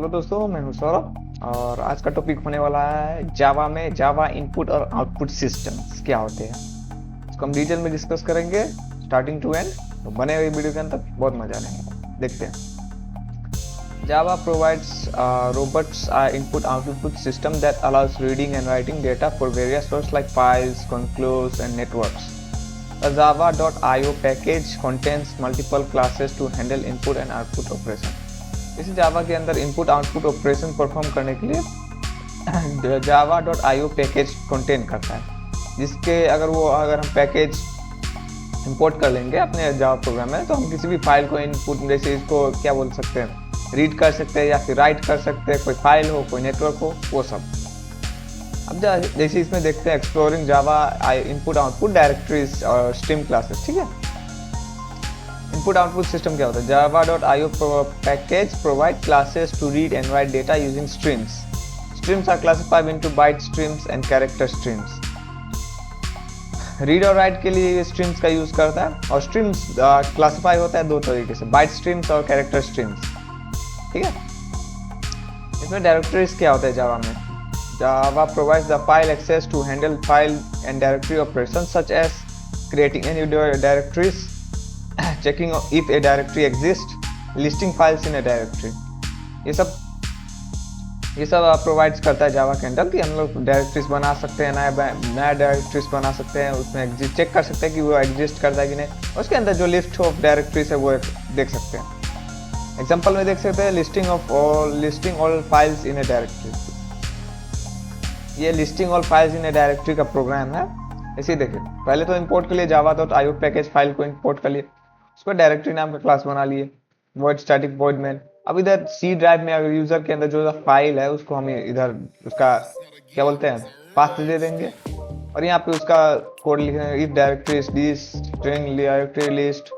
दोस्तों, मैं हूं सौरभ और आज का टॉपिक होने वाला है जावा में जावा इनपुट और आउटपुट सिस्टम्स क्या होते हैं। इसको हम डिटेल में डिस्कस करेंगे स्टार्टिंग टू एंड। तो बने हुए वीडियो के अंदर बहुत मजा आएगा। देखते हैं। जावा provides robots input output system that allows reading and writing data for various sources like files, consoles and networks. A java.io package contains multiple classes to handle input and output operation. इसी जावा के अंदर input output operation perform करने के लिए java.io package contain करता है, जिसके अगर हम पैकेज इंपोर्ट कर लेंगे अपने जावा प्रोग्राम में तो हम किसी भी फाइल को इनपुट, जैसे इसको क्या बोल सकते हैं, रीड कर सकते हैं या फिर राइट कर सकते हैं, कोई फाइल हो कोई नेटवर्क हो वो सब। अब जैसे इसमें देखते हैं एक्सप्लोरिंग जावा इनपुट आउटपुट डायरेक्टरीज और स्ट्रीम क्लासेस। ठीक है, इनपुट आउटपुट सिस्टम क्या होता है? java.io package provide classes to read and write data using streams. Streams are classified into byte streams and character streams. Read और राइट के लिए streams का यूज करता है और स्ट्रीम्स क्लासिफाई होता है दो तरीके से, बाइट स्ट्रीम्स और कैरेक्टर स्ट्रीम्स। ठीक है, इसमें डायरेक्टरीज क्या होता है जावा में? Java provides the file access to handle file and directory operation such as creating any directories, checking if a directory exists, listing files in a directory. ये सब प्रोवाइड्स करता है जावा के अंदर कि हम लोग डायरेक्टरीज बना सकते हैं, नया डायरेक्टरीज बना सकते हैं, उसमें चेक कर सकते हैं कि वो एग्जिस्ट करता है कि नहीं। उसके अंदर जो लिस्ट ऑफ डायरेक्टरीज है वो देख सकते हैं। एग्जांपल में देख सकते हैं listing all files in a directory. ये listing all files in a directory का प्रोग्राम है। इसी देखिए, पहले तो इंपोर्ट के लिए java.io पैकेज फाइल को इंपोर्ट कर लिए, उसको डायरेक्टरी नाम का क्लास बना लिए, void static void main। अब इधर सी ड्राइव में अगर यूजर के अंदर जो फाइल है उसको हम इधर उसका क्या बोलते हैं पाथ दे देंगे और यहाँ पे उसका कोड लिखेंगे if directory is this string directory list।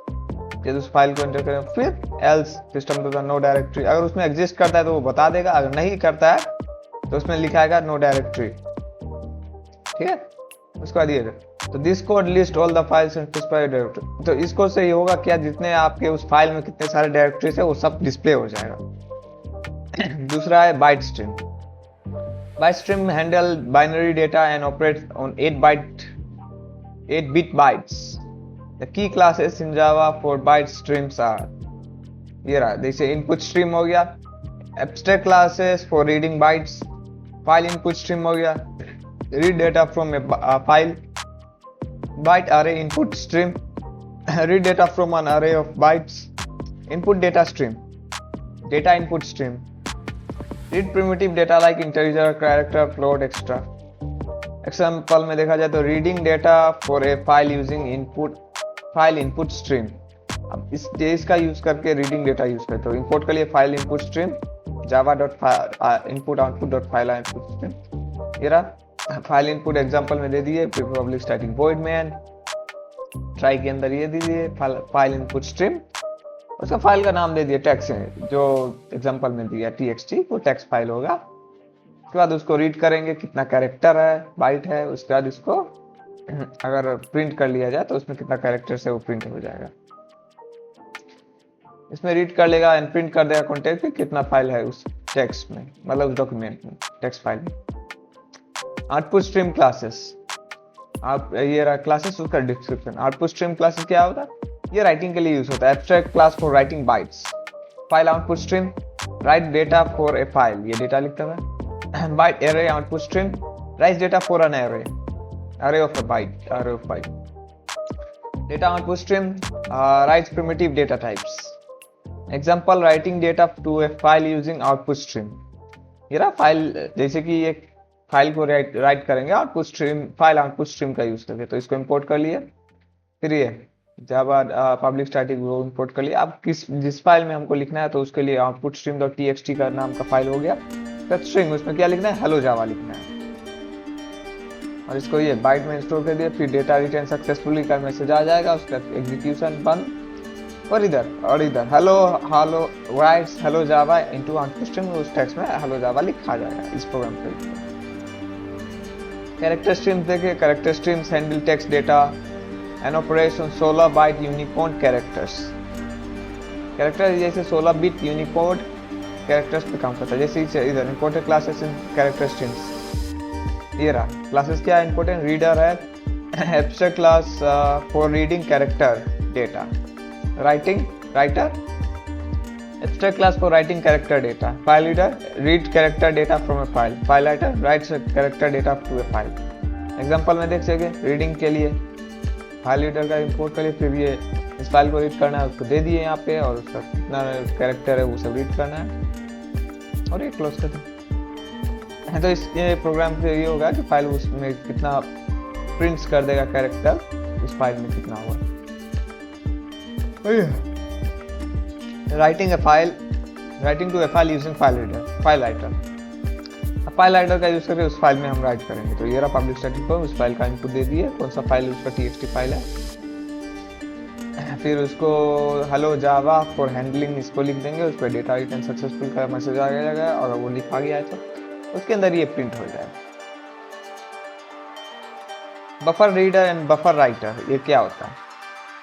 जब उस फाइल को एंटर करें फिर else system to the no directory, अगर उसमें एग्जिस्ट करता है तो वो बता देगा, अगर नहीं करता है तो उसमें लिखाएगा नो डायरेक्टरी। ठीक है, उसके बाद ये तो this code list all the files in specified directory. तो इसको से ये होगा क्या, जितने आपके उस फाइल में कितने सारे डायरेक्टरीज है वो सब डिस्प्ले हो जाएगा। दूसरा है byte stream. Byte stream handle binary data and operate on 8 bit bytes. The key classes in Java for byte streams are, ये रहा, जैसे इनपुट स्ट्रीम हो गया, abstract classes for reading bytes, file input stream हो गया, read data from a file, byte array input stream, read data from an array of bytes, input data stream, data input stream, read primitive data like integer, character, float, etc. Example में देखा जाए तो reading data for a file using file input stream। अब इसका use करके reading data use करते हो। Import के लिए file input stream java.input output.file input stream। ये रहा फाइल इनपुट एग्जांपल में दे दिए, फिर public static void main, try के अंदर ये दीजिए फाइल इनपुट स्ट्रीम, उसका फाइल का नाम दे दिया टेक्स्ट, जो एग्जांपल में दिया txt, वो टेक्स्ट फाइल होगा। उसके बाद उसको रीड करेंगे कितना कैरेक्टर है, बाइट है, उसके बाद इसको अगर प्रिंट कर लिया जाए तो उसमें कितना कैरेक्टर है वो प्रिंट हो जाएगा। इसमें रीड कर लेगा एंड प्रिंट कर देगा कंटेंट में कितना फाइल है उस टेक्स्ट में, मतलब उस डॉक्यूमेंट में, टेक्स्ट फाइल में। आउटपुट स्ट्रीम क्लासेस, आप ये रहा क्लासेस, उसका डिस्क्रिप्शन। आउटपुट स्ट्रीम क्लासेस क्या होता है? ये राइटिंग के लिए यूज होता है। Abstract class for writing bytes, file output stream, write data for a file, ये डेटा लिखता है। Byte array output stream, write data for an array of a byte, array of byte. Data output stream writes primitive data types. Example writing data to a file using output stream. ये रहा file, जैसे कि एक file को right करेंगे output stream, file output stream का use करके, तो इसको इंपोर्ट कर लिए। फिर ये जावा पब्लिक स्टैटिक वो इंपोर्ट कर लिया। अब जिस फाइल में हमको लिखना है तो उसके लिए आउटपुट स्ट्रीम डॉट txt का नाम का फाइल हो गया, फिर स्ट्रिंग, उसमें क्या लिखना है, हेलो जावा लिखना है, और इसको ये बाइट में स्टोर कर दिया। फिर डेटा रिटर्न सक्सेसफुली का मैसेज आ जाएगा, उसका एग्जीक्यूशन बंद, और इधर hello writes hello Java into output stream, उस टेक्स्ट में हेलो जावा लिखा जाएगा इस प्रोग्राम पे। कैरेक्टर स्ट्रीम्स देखिए, character streams handle text data and operation 16 byte Unicode characters. Character जैसे 16 बिट यूनिकोड कैरेक्टर्स पे काम करता है। जैसे इधर important classes in character strings, ये रहा क्लासेस क्या है इंपोर्टेंट। रीडर है abstract class for reading character data. Writing writer abstract class for writing character data. File reader read character data from a file. File writer writes a character data to a file. Example में देख सके reading के लिए file reader का import करिए, फिर ये इस फाइल को रीड करना है उसको दे दिए यहाँ पे, और उसका कितना कैरेक्टर है वो सब रीड करना है और ये क्लोज कर दें। तो इस ये प्रोग्राम से ये होगा कि फाइल उसमें कितना प्रिंट्स कर देगा कैरेक्टर, इस फाइल में कितना होगा। writing to a file using file reader, file writer। File writer का यूज करके उस फाइल में हम राइट करेंगे। तो ये रहा पब्लिक स्टैटिक फॉर्म, उस फाइल का इनपुट दे दिए, कौन सा फाइल उसका txt फाइल है, फिर उसको हेलो जावा फॉर हैंडलिंग इसको लिख देंगे, उस पर डेटा रिटर्न सक्सेसफुल का मैसेज आ जाएगा, और वो लिखा गया है तो उसके अंदर ये प्रिंट हो जाएगा। Buffer reader and buffer writer, ये क्या होता है।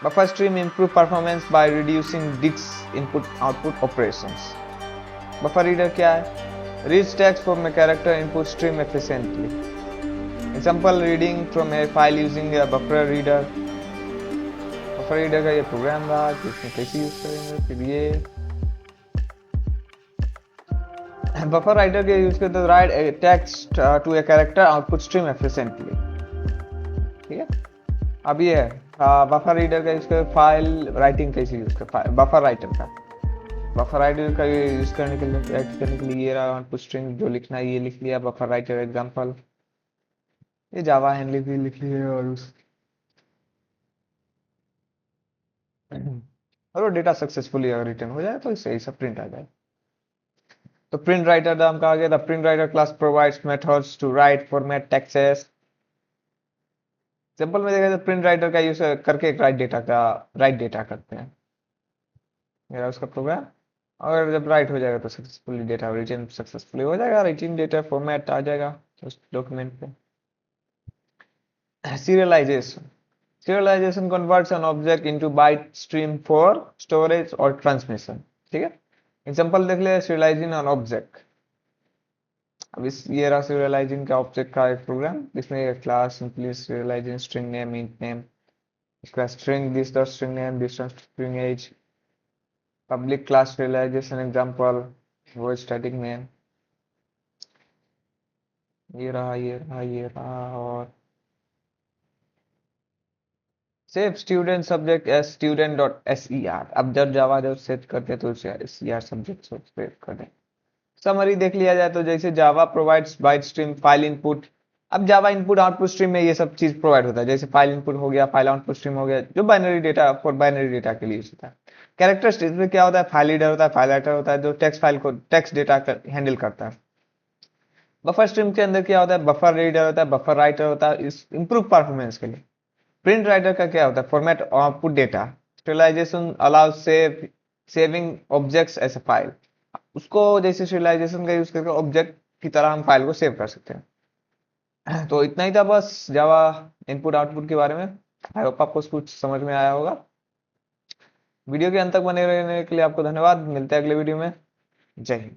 Buffer stream improve performance by reducing disk input-output operations. Buffer reader क्या है? Reads text from a character input stream efficiently. Example reading from a file using a buffer reader. Buffer reader का ये programme रहा कि इसमें कैसे use करेंगे। फिर ये buffer writer के यूज करते write a text to a character output stream efficiently. ठीक है, अब ये है बफर रीडर का यूज कर फाइल राइटिंग कैसे यूज कर, बफर राइटर का यूज करने के लिए ये रहा आउटपुट स्ट्रिंग जो लिखना है ये लिख लिया बफर राइटर एग्जांपल, ये जावा हैंडलिंग भी लिख लिया और वो डेटा सक्सेसफुली अगर रिटर्न हो जाए तो इससे ही सब प्रिंट आ जाए। तो प्रिंट राइटर नाम का आ गया। The print writer class provides methods to write format text. Simple में देखा तो प्रिंट राइटर का यूज करके एक राइट डेटा करते हैं, मेरा उसका प्रोग्राम, और जब राइट हो जाएगा तो सक्सेसफुली डेटा रिटर्न सक्सेसफुली हो जाएगा, रिटर्न डेटा फॉर्मेट आ जाएगा उस डॉक्यूमेंट पे। Serialisation converts an object into byte stream for storage और ट्रांसमिशन। ठीक है, एग्जांपल देख ले सीरियलाइजिंग एन ऑब्जेक्ट। अब इस ये रहा सीरियलाइजिंग का ऑब्जेक्ट का एक प्रोग्राम, जिसमें class simply serializing string name int name, इसका string this dot string name this dot string age, public class serialization example वो स्टैटिक नेम, ये रहा और save student subject as student.ser। अब जब जावा जब सेव करते हैं तो ser सब्जेक्ट सेव कर दें। समरी देख लिया जाए तो जैसे Java provides byte stream file input. अब जावा इनपुट आउटपुट स्ट्रीम में ये सब चीज प्रोवाइड होता है, जैसे फाइल इनपुट हो गया, फाइल आउटपुट स्ट्रीम हो गया, जो binary data for binary data के लिए होता है। कैरेक्टर स्ट्रिंग में क्या होता है, फाइल रीडर होता है, फाइल राइटर होता है जो टेक्स्ट फाइल को टेक्स्ट डेटा हैंडल करता है। बफर स्ट्रीम के अंदर क्या होता है, बफर रीडर होता है, बफर राइटर होता है, इस इंप्रूव परफॉर्मेंस के लिए। प्रिंट राइटर का क्या होता है, format output data, serialization allow saving objects as a file. उसको जैसे स्टीरियलाइजेशन का यूज करके ऑब्जेक्ट की तरह हम फाइल को सेव कर सकते हैं। तो इतना ही था बस जावा इनपुट आउटपुट के बारे में। आई होप आपको कुछ समझ में आया होगा। वीडियो के अंत तक बने रहने के लिए आपको धन्यवाद। मिलते हैं अगले वीडियो में। जय हिंद।